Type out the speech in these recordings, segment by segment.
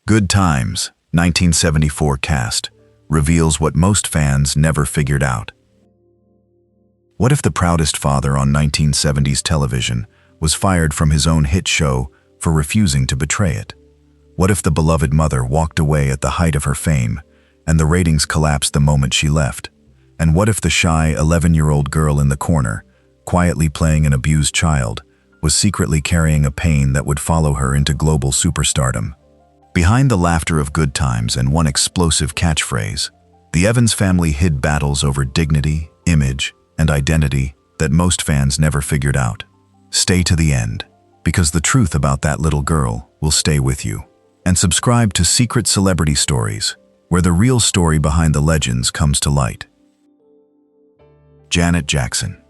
Good Times, 1974 cast, reveals what most fans never figured out. What if the proudest father on 1970s television was fired from his own hit show for refusing to betray it? What if the beloved mother walked away at the height of her fame and the ratings collapsed the moment she left? And what if the shy 11-year-old girl in the corner, quietly playing an abused child, was secretly carrying a pain that would follow her into global superstardom? Behind the laughter of Good Times and one explosive catchphrase, the Evans family hid battles over dignity, image, and identity that most fans never figured out. Stay to the end, because the truth about that little girl will stay with you. And subscribe to Secret Celebrity Stories, where the real story behind the legends comes to light. Janet Jackson.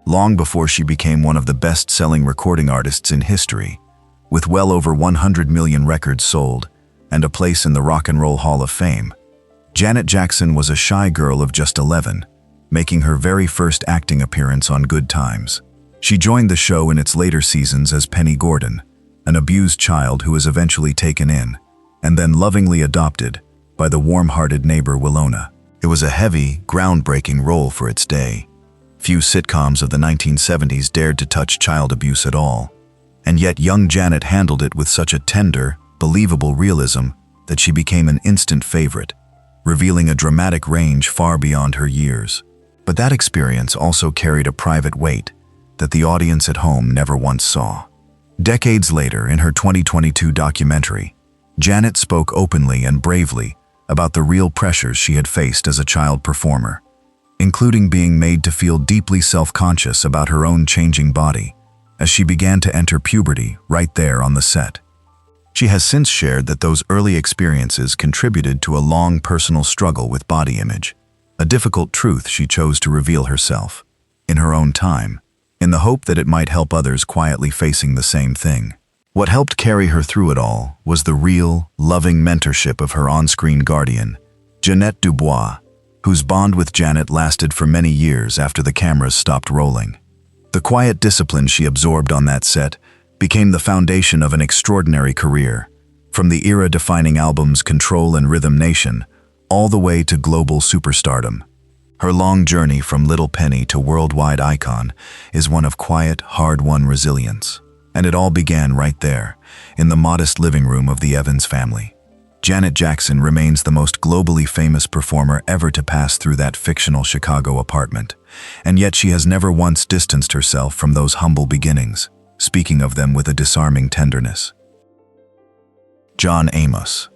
Long before she became one of the best-selling recording artists in history, with well over 100 million records sold and a place in the Rock and Roll Hall of Fame, Janet Jackson was a shy girl of just 11, making her very first acting appearance on Good Times. She joined the show in its later seasons as Penny Gordon, an abused child who was eventually taken in and then lovingly adopted by the warm-hearted neighbor Willona. It was a heavy, groundbreaking role for its day. Few sitcoms of the 1970s dared to touch child abuse at all, and yet young Janet handled it with such a tender, believable realism that she became an instant favorite, revealing a dramatic range far beyond her years. But that experience also carried a private weight that the audience at home never once saw. Decades later, in her 2022 documentary, Janet spoke openly and bravely about the real pressures she had faced as a child performer, including being made to feel deeply self-conscious about her own changing body as she began to enter puberty right there on the set. She has since shared that those early experiences contributed to a long personal struggle with body image, a difficult truth she chose to reveal herself, in her own time, in the hope that it might help others quietly facing the same thing. What helped carry her through it all was the real, loving mentorship of her on-screen guardian, Jeanette Dubois, whose bond with Janet lasted for many years after the cameras stopped rolling. The quiet discipline she absorbed on that set became the foundation of an extraordinary career, from the era-defining albums Control and Rhythm Nation, all the way to global superstardom. Her long journey from Little Penny to worldwide icon is one of quiet, hard-won resilience. And it all began right there, in the modest living room of the Evans family. Janet Jackson remains the most globally famous performer ever to pass through that fictional Chicago apartment, and yet she has never once distanced herself from those humble beginnings, speaking of them with a disarming tenderness. John Amos.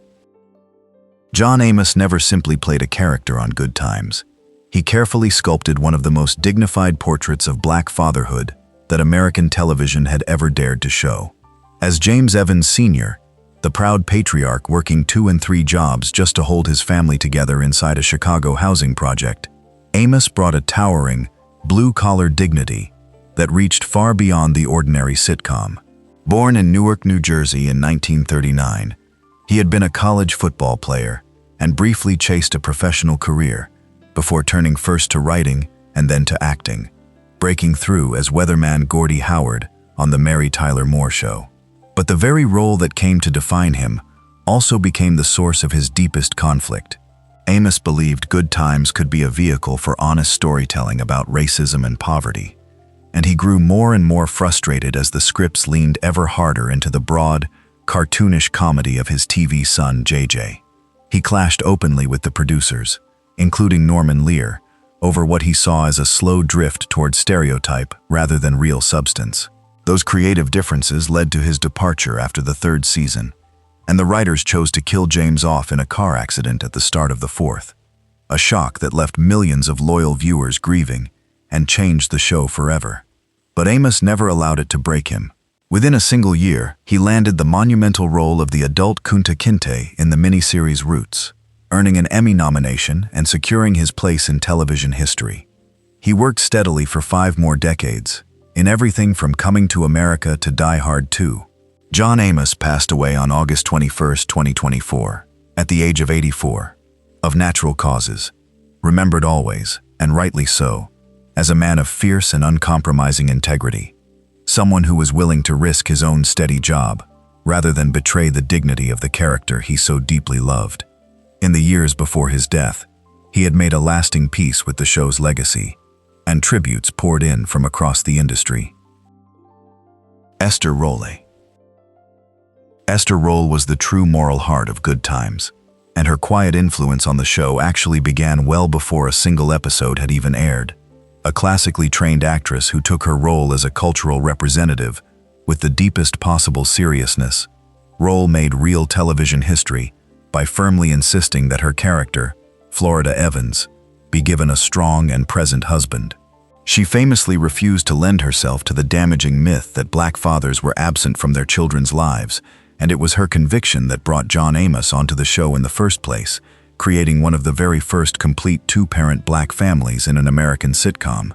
John Amos never simply played a character on Good Times. He carefully sculpted one of the most dignified portraits of Black fatherhood that American television had ever dared to show. As James Evans Sr., the proud patriarch working 2 and 3 jobs just to hold his family together inside a Chicago housing project, Amos brought a towering, blue-collar dignity that reached far beyond the ordinary sitcom. Born in Newark, New Jersey in 1939, he had been a college football player and briefly chased a professional career before turning first to writing and then to acting, breaking through as weatherman Gordie Howard on The Mary Tyler Moore Show. But the very role that came to define him also became the source of his deepest conflict. Amos believed Good Times could be a vehicle for honest storytelling about racism and poverty, and he grew more and more frustrated as the scripts leaned ever harder into the broad, cartoonish comedy of his TV son, JJ. He clashed openly with the producers, including Norman Lear, over what he saw as a slow drift toward stereotype rather than real substance. Those creative differences led to his departure after the 3rd season, and the writers chose to kill James off in a car accident at the start of the 4th, a shock that left millions of loyal viewers grieving and changed the show forever. But Amos never allowed it to break him. Within a single year, he landed the monumental role of the adult Kunta Kinte in the miniseries Roots, earning an Emmy nomination and securing his place in television history. He worked steadily for 5 more decades, in everything from Coming to America to Die Hard 2. John Amos passed away on August 21, 2024, at the age of 84, of natural causes, remembered always, and rightly so, as a man of fierce and uncompromising integrity, someone who was willing to risk his own steady job, rather than betray the dignity of the character he so deeply loved. In the years before his death, he had made a lasting peace with the show's legacy, and tributes poured in from across the industry. Esther Rolle. Esther Rolle was the true moral heart of Good Times, and her quiet influence on the show actually began well before a single episode had even aired. A classically trained actress who took her role as a cultural representative with the deepest possible seriousness, Rolle made real television history by firmly insisting that her character, Florida Evans, be given a strong and present husband. She famously refused to lend herself to the damaging myth that black fathers were absent from their children's lives, and it was her conviction that brought John Amos onto the show in the first place, creating one of the very first complete two-parent black families in an American sitcom.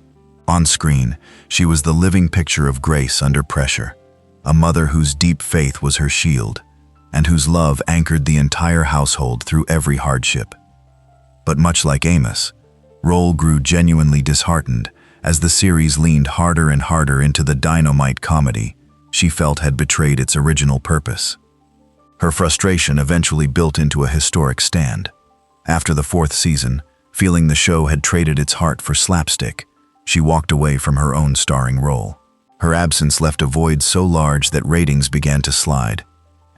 On screen, she was the living picture of grace under pressure, a mother whose deep faith was her shield, and whose love anchored the entire household through every hardship. But much like Amos, Rolle grew genuinely disheartened as the series leaned harder and harder into the dynamite comedy she felt had betrayed its original purpose. Her frustration eventually built into a historic stand. After the fourth season, feeling the show had traded its heart for slapstick, she walked away from her own starring role. Her absence left a void so large that ratings began to slide,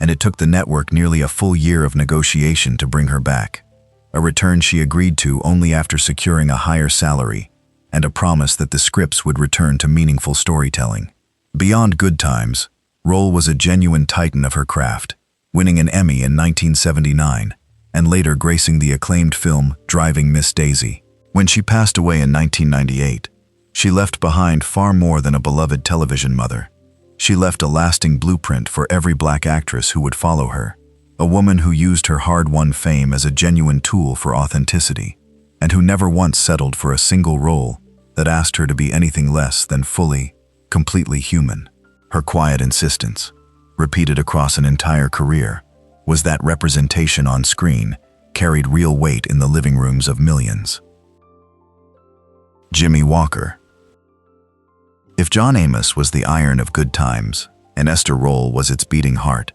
and it took the network nearly a full year of negotiation to bring her back, a return she agreed to only after securing a higher salary and a promise that the scripts would return to meaningful storytelling. Beyond Good Times, Rolle was a genuine titan of her craft, winning an Emmy in 1979 and later gracing the acclaimed film Driving Miss Daisy. When she passed away in 1998, she left behind far more than a beloved television mother. She left a lasting blueprint for every black actress who would follow her, a woman who used her hard-won fame as a genuine tool for authenticity, and who never once settled for a single role that asked her to be anything less than fully, completely human. Her quiet insistence, repeated across an entire career, was that representation on screen carried real weight in the living rooms of millions. Jimmy Walker. If John Amos was the iron of Good Times and Esther Rolle was its beating heart,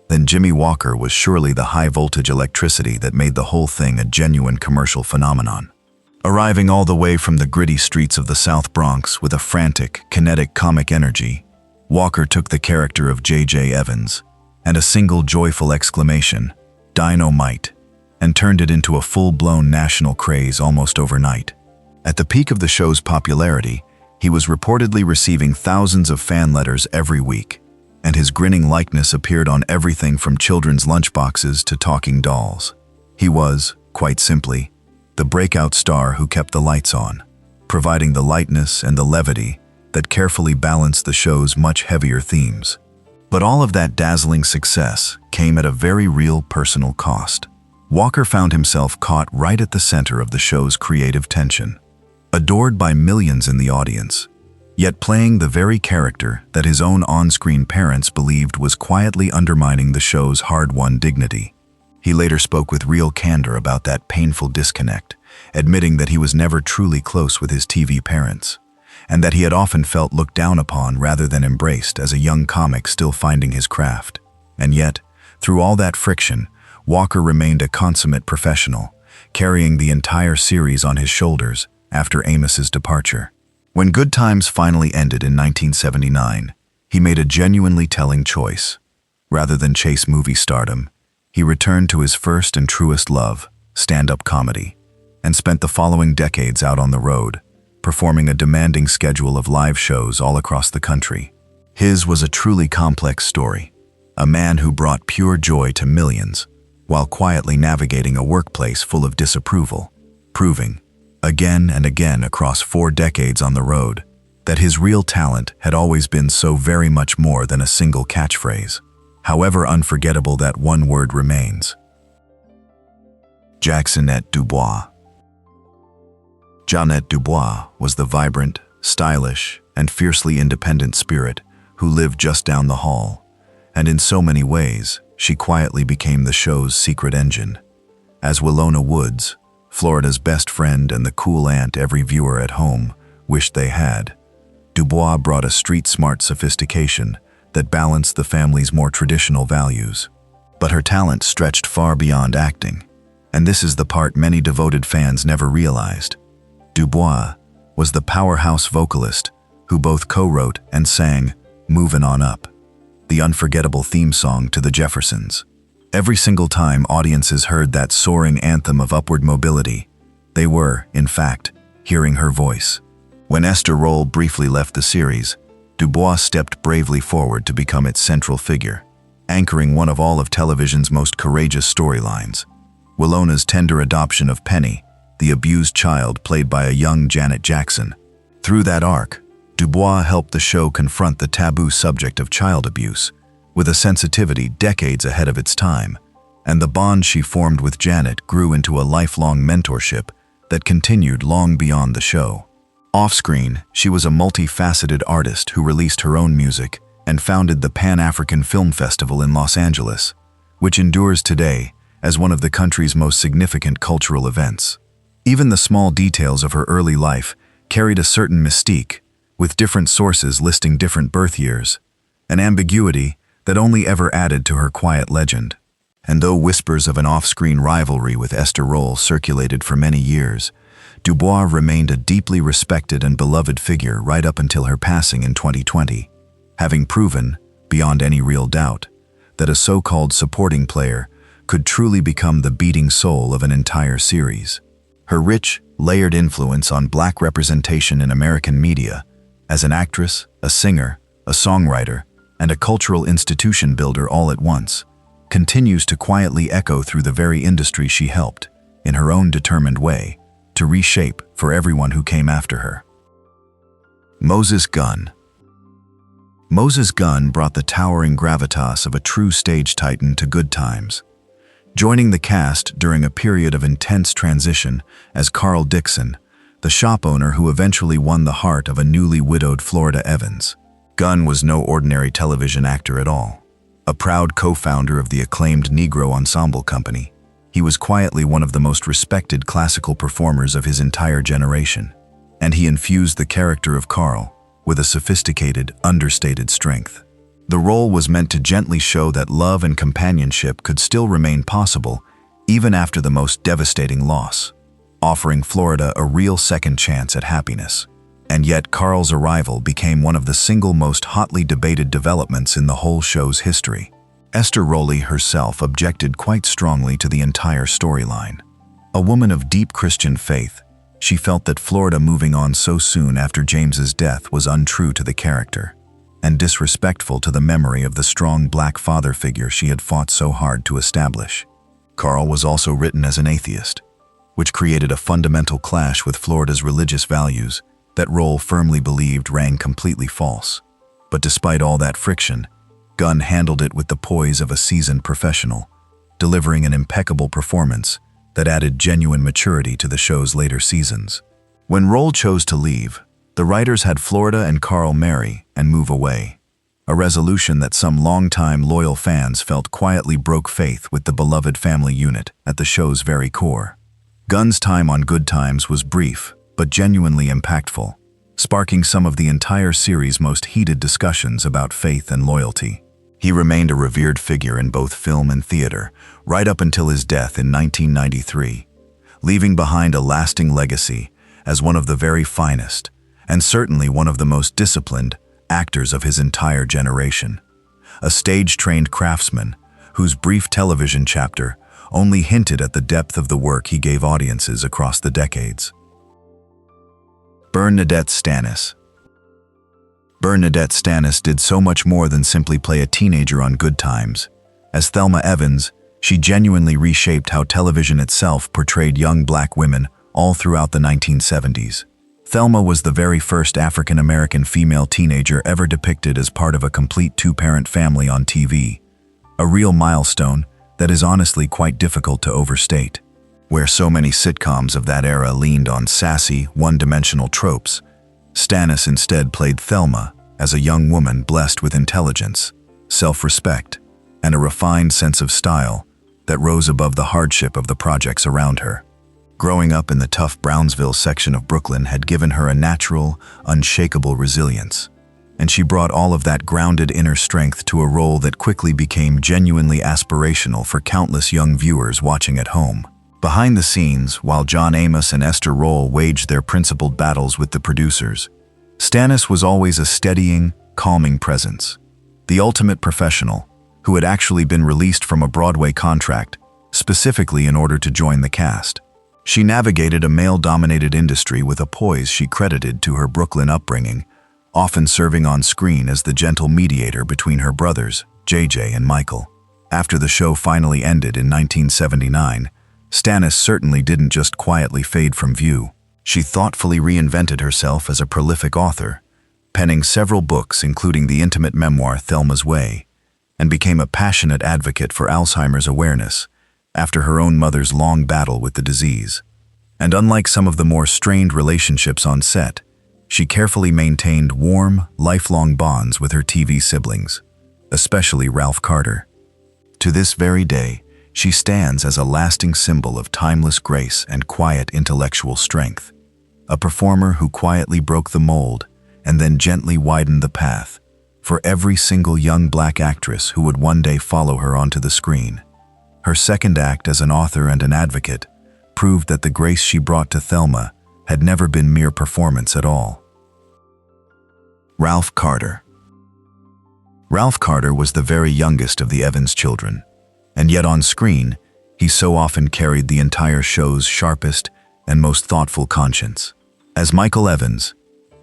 then Jimmy Walker was surely the high-voltage electricity that made the whole thing a genuine commercial phenomenon. Arriving all the way from the gritty streets of the South Bronx with a frantic, kinetic comic energy, Walker took the character of J.J. Evans and a single joyful exclamation, "Dynamite," and turned it into a full-blown national craze almost overnight. At the peak of the show's popularity, he was reportedly receiving thousands of fan letters every week, and his grinning likeness appeared on everything from children's lunchboxes to talking dolls. He was, quite simply, the breakout star who kept the lights on, providing the lightness and the levity that carefully balanced the show's much heavier themes. But all of that dazzling success came at a very real personal cost. Walker found himself caught right at the center of the show's creative tension. Adored by millions in the audience, yet playing the very character that his own on-screen parents believed was quietly undermining the show's hard-won dignity. He later spoke with real candor about that painful disconnect, admitting that he was never truly close with his TV parents, and that he had often felt looked down upon rather than embraced as a young comic still finding his craft. And yet, through all that friction, Walker remained a consummate professional, carrying the entire series on his shoulders after Amos's departure. When Good Times finally ended in 1979, he made a genuinely telling choice. Rather than chase movie stardom, he returned to his first and truest love, stand-up comedy, and spent the following decades out on the road, performing a demanding schedule of live shows all across the country. His was a truly complex story, a man who brought pure joy to millions, while quietly navigating a workplace full of disapproval, proving, again and again across 4 decades on the road, that his real talent had always been so very much more than a single catchphrase, however unforgettable that one word remains. Jacksonette Dubois. Jeanette Dubois was the vibrant, stylish, and fiercely independent spirit who lived just down the hall, and in so many ways, she quietly became the show's secret engine. As Willona Woods, Florida's best friend and the cool aunt every viewer at home wished they had, Dubois brought a street-smart sophistication that balanced the family's more traditional values. But her talent stretched far beyond acting, and this is the part many devoted fans never realized. Dubois was the powerhouse vocalist who both co-wrote and sang "Movin' On Up," the unforgettable theme song to The Jeffersons. Every single time audiences heard that soaring anthem of upward mobility, they were, in fact, hearing her voice. When Esther Rolle briefly left the series, Dubois stepped bravely forward to become its central figure, anchoring one of all of television's most courageous storylines, Willona's tender adoption of Penny, the abused child played by a young Janet Jackson. Through that arc, Dubois helped the show confront the taboo subject of child abuse, with a sensitivity decades ahead of its time, and the bond she formed with Janet grew into a lifelong mentorship that continued long beyond the show. Off-screen, she was a multifaceted artist who released her own music and founded the Pan-African Film Festival in Los Angeles, which endures today as one of the country's most significant cultural events. Even the small details of her early life carried a certain mystique, with different sources listing different birth years, an ambiguity that only ever added to her quiet legend. And though whispers of an off-screen rivalry with Esther Rolle circulated for many years, Dubois remained a deeply respected and beloved figure right up until her passing in 2020, having proven, beyond any real doubt, that a so-called supporting player could truly become the beating soul of an entire series. Her rich, layered influence on Black representation in American media, as an actress, a singer, a songwriter, and a cultural institution builder all at once, continues to quietly echo through the very industry she helped, in her own determined way, to reshape for everyone who came after her. Moses Gunn. Moses Gunn brought the towering gravitas of a true stage titan to Good Times, joining the cast during a period of intense transition as Carl Dixon, the shop owner who eventually won the heart of a newly widowed Florida Evans. Gunn was no ordinary television actor at all. A proud co-founder of the acclaimed Negro Ensemble Company, he was quietly one of the most respected classical performers of his entire generation, and he infused the character of Carl with a sophisticated, understated strength. The role was meant to gently show that love and companionship could still remain possible even after the most devastating loss, offering Florida a real second chance at happiness. And yet Carl's arrival became one of the single most hotly debated developments in the whole show's history. Esther Rolle herself objected quite strongly to the entire storyline. A woman of deep Christian faith, she felt that Florida moving on so soon after James's death was untrue to the character, and disrespectful to the memory of the strong Black father figure she had fought so hard to establish. Carl was also written as an atheist, which created a fundamental clash with Florida's religious values that Rolle firmly believed rang completely false. But despite all that friction, Gunn handled it with the poise of a seasoned professional, delivering an impeccable performance that added genuine maturity to the show's later seasons. When Rolle chose to leave, the writers had Florida and Carl marry and move away, a resolution that some longtime loyal fans felt quietly broke faith with the beloved family unit at the show's very core. Gunn's time on Good Times was brief, but genuinely impactful, sparking some of the entire series' most heated discussions about faith and loyalty. He remained a revered figure in both film and theater, right up until his death in 1993, leaving behind a lasting legacy as one of the very finest, and certainly one of the most disciplined, actors of his entire generation. A stage-trained craftsman whose brief television chapter only hinted at the depth of the work he gave audiences across the decades. Bernadette Stanis. Bernadette Stanis did so much more than simply play a teenager on Good Times. As Thelma Evans, she genuinely reshaped how television itself portrayed young Black women all throughout the 1970s. Thelma was the very first African-American female teenager ever depicted as part of a complete two-parent family on TV, a real milestone that is honestly quite difficult to overstate. Where so many sitcoms of that era leaned on sassy, one-dimensional tropes, Stanis instead played Thelma as a young woman blessed with intelligence, self-respect, and a refined sense of style that rose above the hardship of the projects around her. Growing up in the tough Brownsville section of Brooklyn had given her a natural, unshakable resilience, and she brought all of that grounded inner strength to a role that quickly became genuinely aspirational for countless young viewers watching at home. Behind the scenes, while John Amos and Esther Roll waged their principled battles with the producers, Stannis was always a steadying, calming presence. The ultimate professional, who had actually been released from a Broadway contract, specifically in order to join the cast. She navigated a male-dominated industry with a poise she credited to her Brooklyn upbringing, often serving on screen as the gentle mediator between her brothers, JJ and Michael. After the show finally ended in 1979, Stannis certainly didn't just quietly fade from view. She thoughtfully reinvented herself as a prolific author, penning several books including the intimate memoir Thelma's Way, and became a passionate advocate for Alzheimer's awareness after her own mother's long battle with the disease. And unlike some of the more strained relationships on set, she carefully maintained warm, lifelong bonds with her TV siblings, especially Ralph Carter. To this very day, she stands as a lasting symbol of timeless grace and quiet intellectual strength, a performer who quietly broke the mold and then gently widened the path for every single young black actress who would one day follow her onto the screen. Her second act as an author and an advocate proved that the grace she brought to Thelma had never been mere performance at all. Ralph Carter. Ralph Carter was the very youngest of the Evans children, and yet on screen, he so often carried the entire show's sharpest and most thoughtful conscience. As Michael Evans,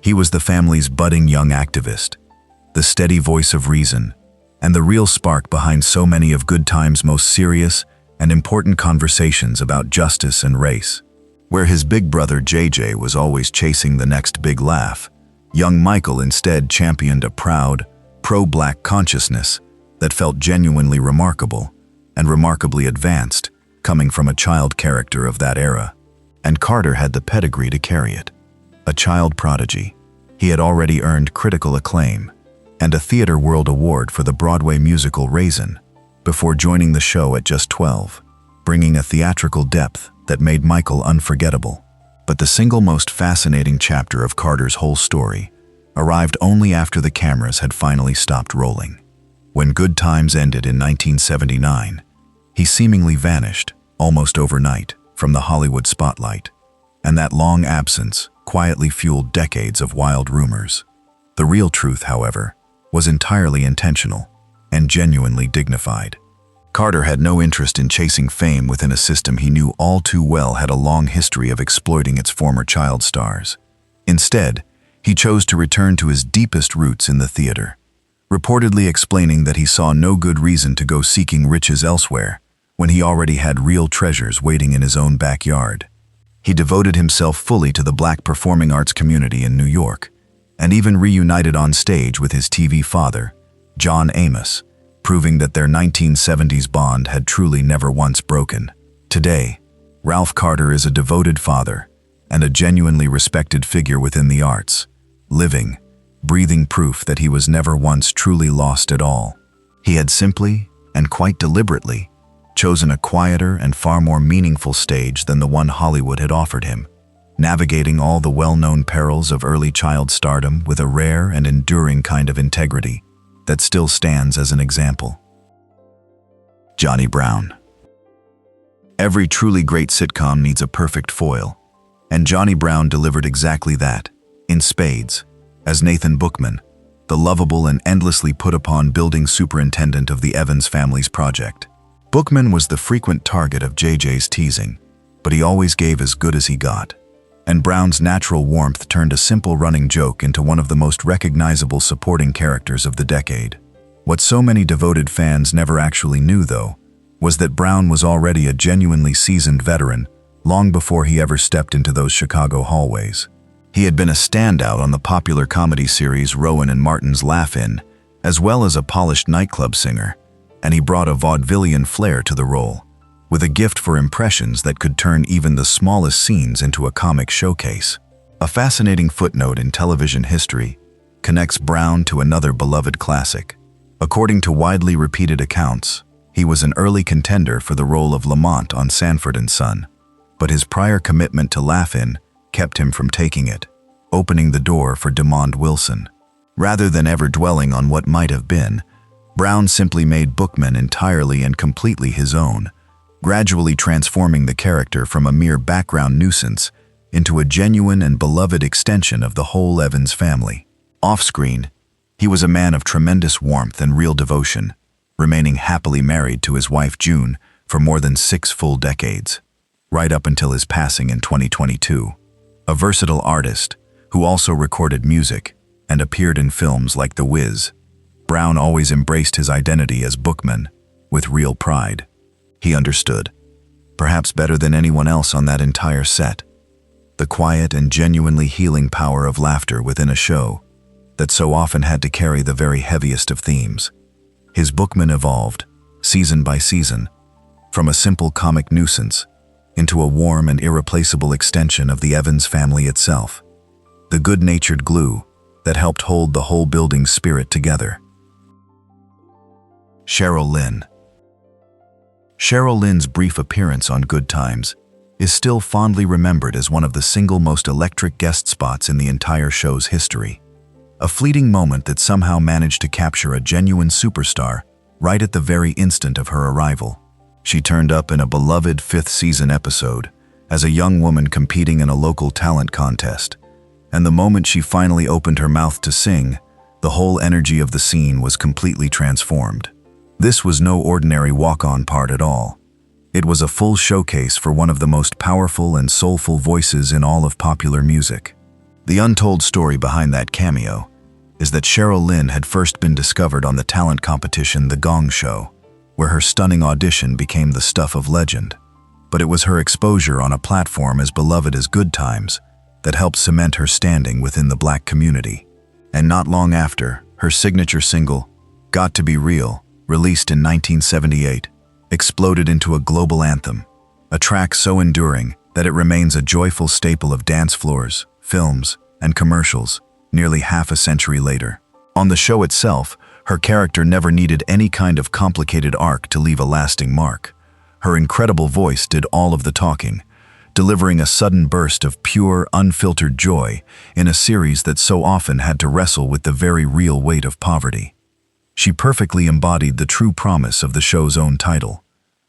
he was the family's budding young activist, the steady voice of reason, and the real spark behind so many of Good Time's most serious and important conversations about justice and race. Where his big brother JJ was always chasing the next big laugh, young Michael instead championed a proud, pro-black consciousness that felt genuinely remarkable and remarkably advanced, coming from a child character of that era. And Carter had the pedigree to carry it. A child prodigy, he had already earned critical acclaim and a Theatre World Award for the Broadway musical Raisin before joining the show at just 12, bringing a theatrical depth that made Michael unforgettable. But the single most fascinating chapter of Carter's whole story arrived only after the cameras had finally stopped rolling. When Good Times ended in 1979, he seemingly vanished, almost overnight, from the Hollywood spotlight, and that long absence quietly fueled decades of wild rumors. The real truth, however, was entirely intentional and genuinely dignified. Carter had no interest in chasing fame within a system he knew all too well had a long history of exploiting its former child stars. Instead, he chose to return to his deepest roots in the theater, reportedly explaining that he saw no good reason to go seeking riches elsewhere when he already had real treasures waiting in his own backyard. He devoted himself fully to the black performing arts community in New York, and even reunited on stage with his TV father, John Amos, proving that their 1970s bond had truly never once broken. Today, Ralph Carter is a devoted father and a genuinely respected figure within the arts, living, breathing proof that he was never once truly lost at all. He had simply, and quite deliberately, chosen a quieter and far more meaningful stage than the one Hollywood had offered him, navigating all the well-known perils of early child stardom with a rare and enduring kind of integrity that still stands as an example. Johnny Brown. Every truly great sitcom needs a perfect foil, and Johnny Brown delivered exactly that, in spades, as Nathan Bookman, the lovable and endlessly put-upon building superintendent of the Evans family's project. Bookman was the frequent target of JJ's teasing, but he always gave as good as he got. And Brown's natural warmth turned a simple running joke into one of the most recognizable supporting characters of the decade. What so many devoted fans never actually knew, though, was that Brown was already a genuinely seasoned veteran long before he ever stepped into those Chicago hallways. He had been a standout on the popular comedy series Rowan and Martin's Laugh-In, as well as a polished nightclub singer, and he brought a vaudevillian flair to the role, with a gift for impressions that could turn even the smallest scenes into a comic showcase. A fascinating footnote in television history connects Brown to another beloved classic. According to widely repeated accounts, he was an early contender for the role of Lamont on Sanford and Son, but his prior commitment to Laugh-In kept him from taking it, opening the door for Demond Wilson. Rather than ever dwelling on what might have been, Brown simply made Bookman entirely and completely his own, gradually transforming the character from a mere background nuisance into a genuine and beloved extension of the whole Evans family. Off-screen, he was a man of tremendous warmth and real devotion, remaining happily married to his wife June for more than 6 full decades, right up until his passing in 2022. A versatile artist who also recorded music and appeared in films like The Wiz, Brown always embraced his identity as Bookman with real pride. He understood, perhaps better than anyone else on that entire set, the quiet and genuinely healing power of laughter within a show that so often had to carry the very heaviest of themes. His Bookman evolved, season by season, from a simple comic nuisance into a warm and irreplaceable extension of the Evans family itself, the good-natured glue that helped hold the whole building's spirit together. Cheryl Lynn. Cheryl Lynn's brief appearance on Good Times is still fondly remembered as one of the single most electric guest spots in the entire show's history. A fleeting moment that somehow managed to capture a genuine superstar right at the very instant of her arrival. She turned up in a beloved 5th season episode as a young woman competing in a local talent contest, and the moment she finally opened her mouth to sing, the whole energy of the scene was completely transformed. This was no ordinary walk-on part at all. It was a full showcase for one of the most powerful and soulful voices in all of popular music. The untold story behind that cameo is that Cheryl Lynn had first been discovered on the talent competition The Gong Show, where her stunning audition became the stuff of legend. But it was her exposure on a platform as beloved as Good Times that helped cement her standing within the Black community. And not long after, her signature single, Got to Be Real, released in 1978, exploded into a global anthem, a track so enduring that it remains a joyful staple of dance floors, films, and commercials nearly half a century later. On the show itself, her character never needed any kind of complicated arc to leave a lasting mark. Her incredible voice did all of the talking, delivering a sudden burst of pure, unfiltered joy in a series that so often had to wrestle with the very real weight of poverty. She perfectly embodied the true promise of the show's own title,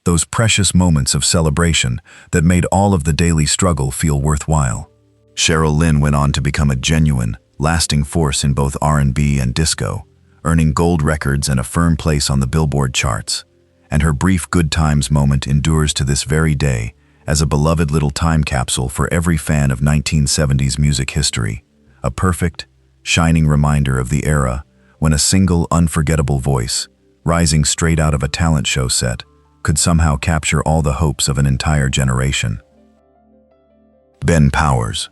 those precious moments of celebration that made all of the daily struggle feel worthwhile. Cheryl Lynn went on to become a genuine, lasting force in both R&B and disco, earning gold records and a firm place on the Billboard charts, and her brief Good Times moment endures to this very day as a beloved little time capsule for every fan of 1970s music history, a perfect, shining reminder of the era when a single unforgettable voice, rising straight out of a talent show set, could somehow capture all the hopes of an entire generation. Ben Powers.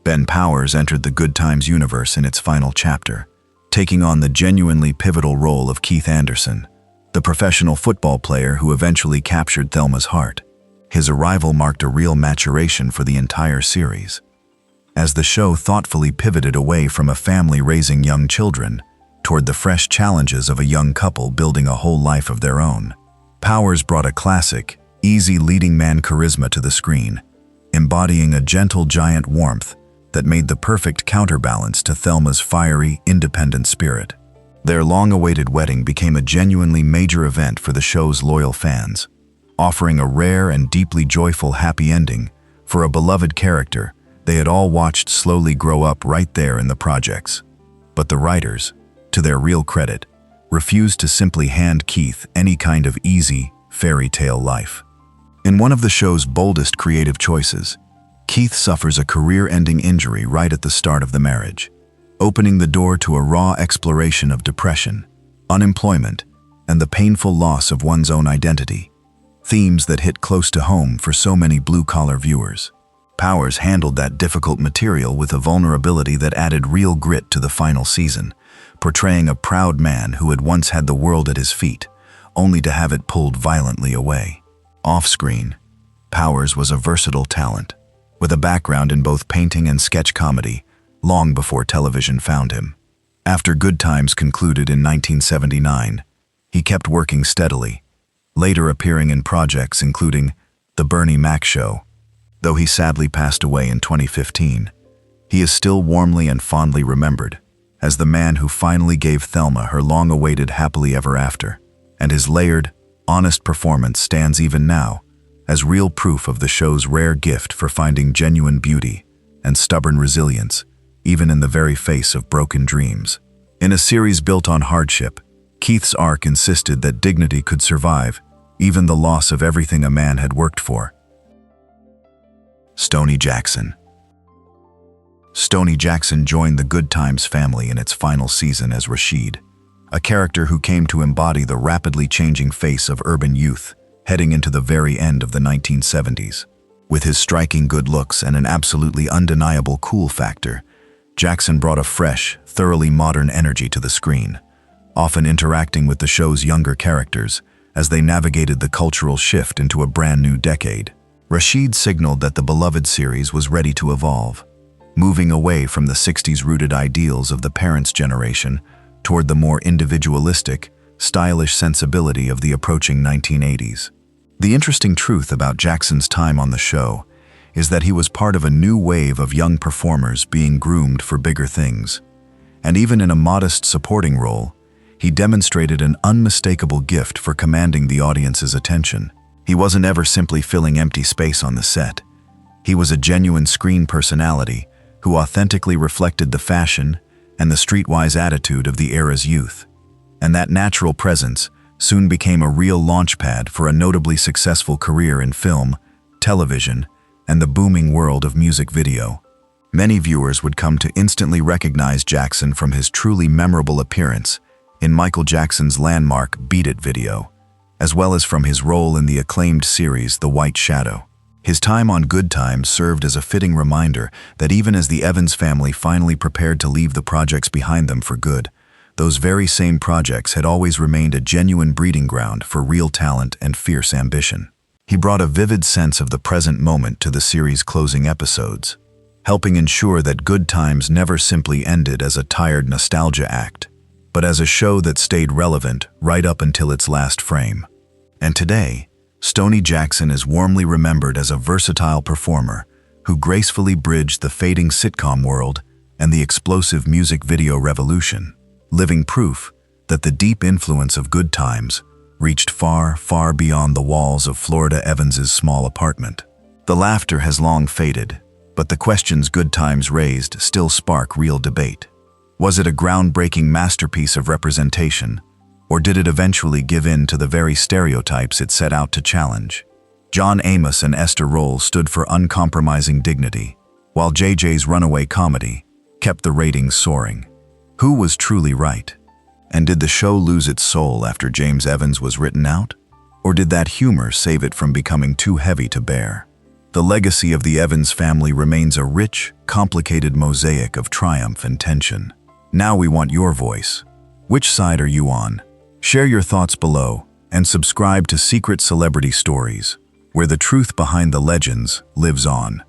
Ben Powers entered the Good Times universe in its final chapter, taking on the genuinely pivotal role of Keith Anderson, the professional football player who eventually captured Thelma's heart. His arrival marked a real maturation for the entire series, as the show thoughtfully pivoted away from a family raising young children toward the fresh challenges of a young couple building a whole life of their own. Powers brought a classic, easy leading man charisma to the screen, embodying a gentle giant warmth that made the perfect counterbalance to Thelma's fiery, independent spirit. Their long-awaited wedding became a genuinely major event for the show's loyal fans, offering a rare and deeply joyful happy ending for a beloved character they had all watched slowly grow up right there in the projects. But the writers, to their real credit, refused to simply hand Keith any kind of easy, fairy tale life. In one of the show's boldest creative choices, Keith suffers a career-ending injury right at the start of the marriage, opening the door to a raw exploration of depression, unemployment, and the painful loss of one's own identity, themes that hit close to home for so many blue-collar viewers. Powers handled that difficult material with a vulnerability that added real grit to the final season, portraying a proud man who had once had the world at his feet, only to have it pulled violently away. Off-screen, Powers was a versatile talent, with a background in both painting and sketch comedy, long before television found him. After Good Times concluded in 1979, he kept working steadily, later appearing in projects including The Bernie Mac Show. Though he sadly passed away in 2015, he is still warmly and fondly remembered, as the man who finally gave Thelma her long-awaited happily ever after, and his layered, honest performance stands even now as real proof of the show's rare gift for finding genuine beauty and stubborn resilience, even in the very face of broken dreams. In a series built on hardship, Keith's arc insisted that dignity could survive even the loss of everything a man had worked for. Stoney Jackson. Stoney Jackson joined the Good Times family in its final season as Rashid, a character who came to embody the rapidly changing face of urban youth heading into the very end of the 1970s. With his striking good looks and an absolutely undeniable cool factor, Jackson brought a fresh, thoroughly modern energy to the screen, often interacting with the show's younger characters as they navigated the cultural shift into a brand new decade. Rashid signaled that the beloved series was ready to evolve, moving away from the 60s-rooted ideals of the parents' generation toward the more individualistic, stylish sensibility of the approaching 1980s. The interesting truth about Jackson's time on the show is that he was part of a new wave of young performers being groomed for bigger things. And even in a modest supporting role, he demonstrated an unmistakable gift for commanding the audience's attention. He wasn't ever simply filling empty space on the set. He was a genuine screen personality who authentically reflected the fashion and the streetwise attitude of the era's youth. And that natural presence soon became a real launchpad for a notably successful career in film, television, and the booming world of music video. Many viewers would come to instantly recognize Jackson from his truly memorable appearance in Michael Jackson's landmark Beat It video, as well as from his role in the acclaimed series The White Shadow. His time on Good Times served as a fitting reminder that even as the Evans family finally prepared to leave the projects behind them for good, those very same projects had always remained a genuine breeding ground for real talent and fierce ambition. He brought a vivid sense of the present moment to the series' closing episodes, helping ensure that Good Times never simply ended as a tired nostalgia act, but as a show that stayed relevant right up until its last frame. And today, Stoney Jackson is warmly remembered as a versatile performer who gracefully bridged the fading sitcom world and the explosive music video revolution, living proof that the deep influence of Good Times reached far, far beyond the walls of Florida Evans's small apartment. The laughter has long faded, but the questions Good Times raised still spark real debate. Was it a groundbreaking masterpiece of representation, or did it eventually give in to the very stereotypes it set out to challenge? John Amos and Esther Roll stood for uncompromising dignity, while JJ's runaway comedy kept the ratings soaring. Who was truly right? And did the show lose its soul after James Evans was written out? Or did that humor save it from becoming too heavy to bear? The legacy of the Evans family remains a rich, complicated mosaic of triumph and tension. Now we want your voice. Which side are you on? Share your thoughts below and subscribe to Secret Celebrity Stories, where the truth behind the legends lives on.